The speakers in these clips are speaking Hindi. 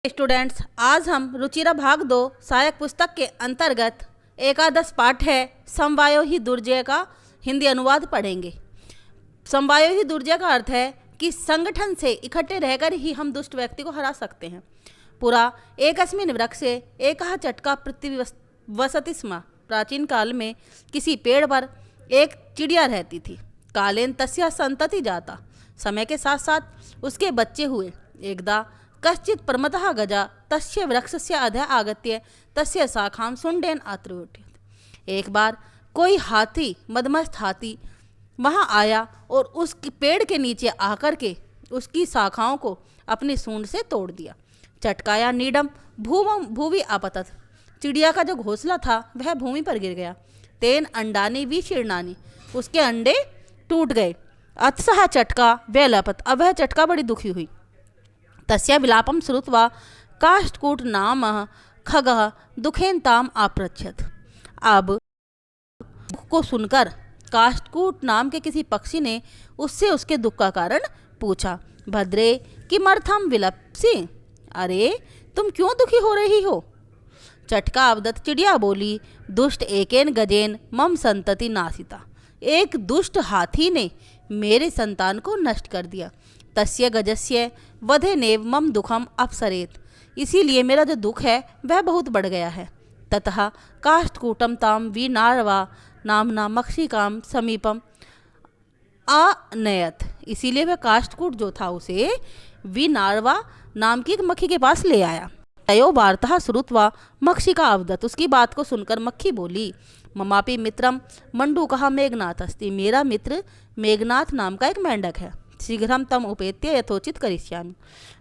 स्टूडेंट्स, आज हम रुचिरा भाग 2 सहायक पुस्तक के अंतर्गत एकादश पाठ है समवायोही दुर्जय का हिंदी अनुवाद पढ़ेंगे। समवायोही दुर्जय का अर्थ है कि संगठन से इकट्ठे रहकर ही हम दुष्ट व्यक्ति को हरा सकते हैं। पुरा एकस्मिन् वृक्षे एकः चटका प्रतिवसति स्म। प्राचीन काल में किसी पेड़ पर एक चिड़िया रहती थी। कालेन तस्या संतति जाता। समय के साथ साथ उसके बच्चे हुए। एकदा कश्चित् प्रमदः गजा तस्य वृक्षस्य अधः आगत्य तस्य शाखां शुण्डेन आत्रोट्यत। एक बार कोई हाथी, मदमस्त हाथी वहाँ आया और उस पेड़ के नीचे आकर के उसकी शाखाओं को अपनी सूंड से तोड़ दिया। चटकाया नीडम भूवि आपतत। चिड़िया का जो घोंसला था वह भूमि पर गिर गया। तेन अंडानी विशीर्णानी। उसके अंडे टूट गए। अतसह चटका व्यलपत। अब वह चटका बड़ी दुखी हुई। तस्या विलापम श्रुत्वा काष्ठकूट नाम खगः दुखेन ताम आपृच्छत। अब को सुनकर काष्ठकूट नाम के किसी पक्षी ने उससे उसके दुख का कारण पूछा। भद्रे किमर्थम विलपसि? अरे तुम क्यों दुखी हो रही हो? चटका अवदत। चिड़िया बोली, दुष्ट एकेन गजेन मम संतति नासिता। एक दुष्ट हाथी ने मेरे संतान को नष्ट कर दिया। तस्य गजस्य वधेनेव मम दुखम अपसरेत। इसीलिए मेरा जो दुख है वह बहुत बढ़ गया है। ततः काष्ठकूटम ताम विनार्वा नामना मक्षिकाम समीपम आनयत। इसीलिए वह काष्ठकूट जो था उसे विनार्वा नाम की एक मक्खी के पास ले आया। तयो वार्ता श्रुत्वा मक्षिका अवदत। उसकी बात को सुनकर मक्खी बोली, ममापि मित्रम मंडूकः मेघनाथ अस्ति। मेरा मित्र मेघनाथ नाम का एक मेंढक है। शीघ्रम तम उपेत्य यथोचित करिष्यामि।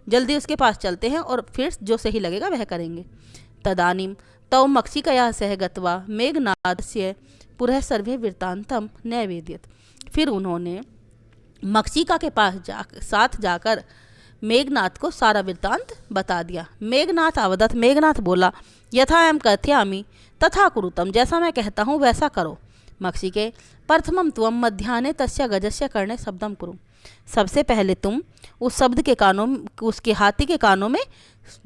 जल्दी उसके पास चलते हैं और फिर जो सही लगेगा वह करेंगे। तदानीम तौ मक्षिकया सह गत्वा मेघनाथस्य पुरः सर्वे वृत्तांतम नैवेद्यत। फिर उन्होंने मक्षिका के पास साथ जाकर मेघनाथ को सारा वृत्तांत बता दिया। मेघनाथ अवदत। मेघनाथ बोला, यथा अहम कथयामि तथा कुरुतम। जैसा मैं कहता हूँ वैसा करो। मक्षिके प्रथमम त्वम मध्याह्ने तस्य गजस्य कर्णे शब्दम कुरु। सबसे पहले तुम उस शब्द के कानों, उसके हाथी के कानों में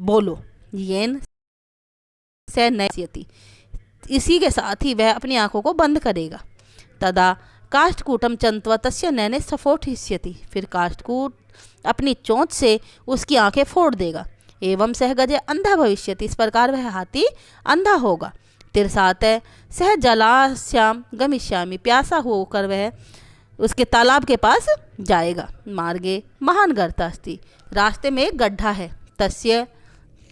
बोलो, येन से नश्यति। इसी के साथ ही वह अपनी आंखों को बंद करेगा। तदा काष्ठकूटम चंत्वा तस्य नैने स्फोटयिष्यति। फिर काष्ठकूट अपनी चोंच से उसकी आंखें फोड़ देगा। एवं सह गजे अंधा भविष्यति। इस प्रकार वह हाथी अंधा होगा। तिरसात सह जलाश्याम गमिष्यामि। प्यासा होकर वह उसके तालाब के पास जाएगा। मार्गे महान गर्ता अस्ति। रास्ते में एक गड्ढा है। तस्य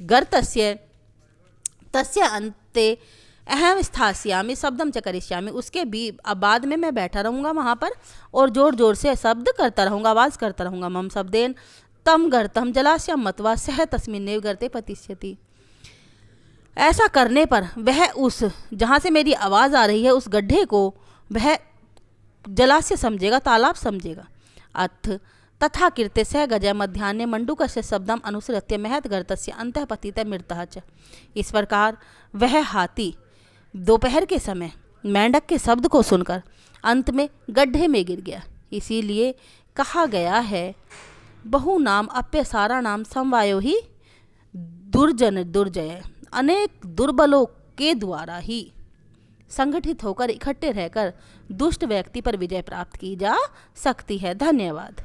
गर्तस्य तस्य अंते अहम स्थास्यामि शब्दम च करिष्यामि। उसके भी अब बाद में मैं बैठा रहूँगा वहाँ पर और जोर जोर से शब्द करता रहूँगा, आवाज़ करता रहूँगा। मम शब्देन तम गर्तम जलाश्याम मत्वा सह तस्मिन्नेव गर्ते पतिष्यति। ऐसा करने पर वह उस जहाँ से मेरी आवाज़ आ रही है उस गड्ढे को वह जलाशय समझेगा, तालाब समझेगा। अथ तथा कीर्ते सह गजय मध्याह्ने मंडूकस्य शब्दम अनुसृत्य महत गर्तस्य अंतः पतितः मृतः च। इस प्रकार वह हाथी दोपहर के समय मेंढक के शब्द को सुनकर अंत में गड्ढे में गिर गया। इसीलिए कहा गया है, बहु नाम अप्य सारा नाम समवायोही दुर्जन दुर्जय। अनेक दुर्बलों के द्वारा ही संगठित होकर इकट्ठे रहकर दुष्ट व्यक्ति पर विजय प्राप्त की जा सकती है। धन्यवाद।